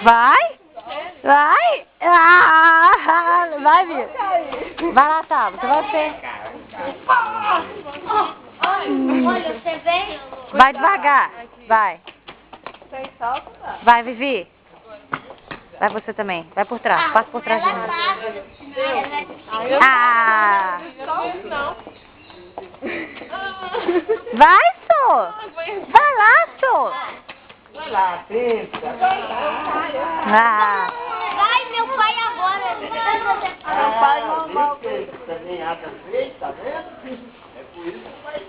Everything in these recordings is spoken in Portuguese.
Vai? Vai? Ah, vai, Vitor. Vai lá, Tava. Você vai ver. Olha, você vem? Vai devagar. Vai. Vai, Vivi. Vai você também. Vai por trás. Passa por trás de mim. Ah! Vai, Sô! Vai lá, Sô! Vai lá, pensa. Vai lá. Ah! Vai, meu pai agora. Meu pai normal. Também ata feio, tá vendo? É por isso que vai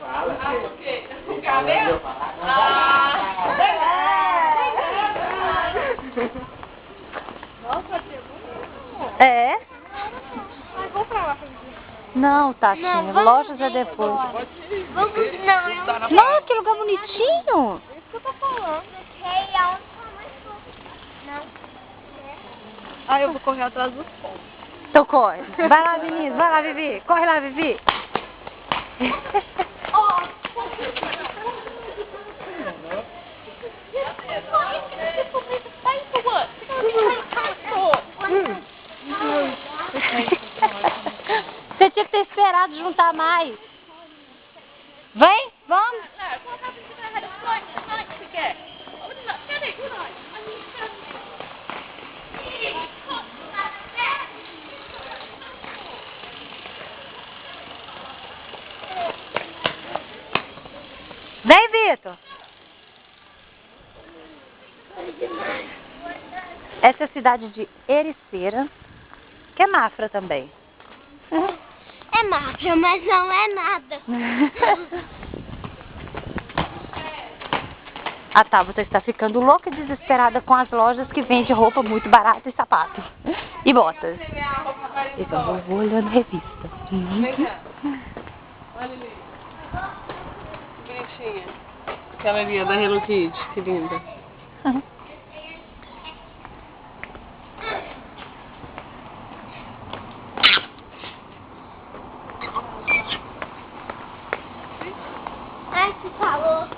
fala. Ah, por quê? O cabelo? Nossa, É? mas vou pra lá pra ver. Não, Tatinha. Lojas é depois. Vamos, não. Nossa, que lugar bonitinho! Isso que eu tô falando. Sei aonde sua mãe foi. Não. Ah, eu vou correr atrás dos pontos. Então corre. Vai lá, Vinícius. Vai lá, Vivi. Corre lá, Vivi. Você tinha que ter esperado juntar mais. Vem, vamos. Vem, Vitor. Essa é a cidade de Ericeira, que é Mafra também. É máfia, mas não é nada. A Tabata está ficando louca e desesperada com as lojas que vendem roupa muito barata e sapatos. E botas. Então eu vou olhando a revista. Vem cá. Olha ali. Bonitinha. Aquela ali da Hello Kitty, que linda. Ai, que calor.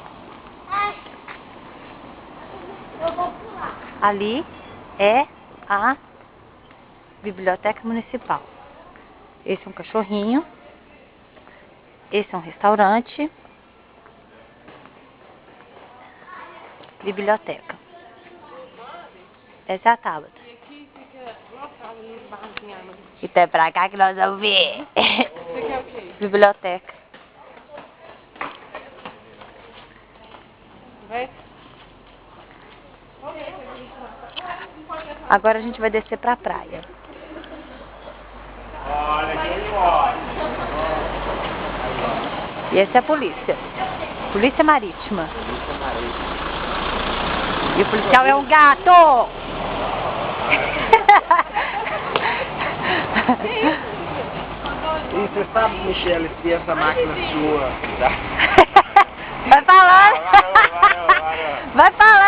Ai. Eu vou pular. Ali é a Biblioteca Municipal. Esse é um cachorrinho. Esse é um restaurante. Biblioteca. Essa é a Tabata. E aqui fica lotado nos barzinhos. Então é pra cá que nós vamos ver. Você quer o quê? Biblioteca. Vai? Agora a gente vai descer pra praia. Olha quem pode. E essa é a polícia. Polícia Marítima. E o policial é um gato! E você sabe, Michele, se essa máquina sua... Vai falando! Vai, vai, vai, vai. Vai falando!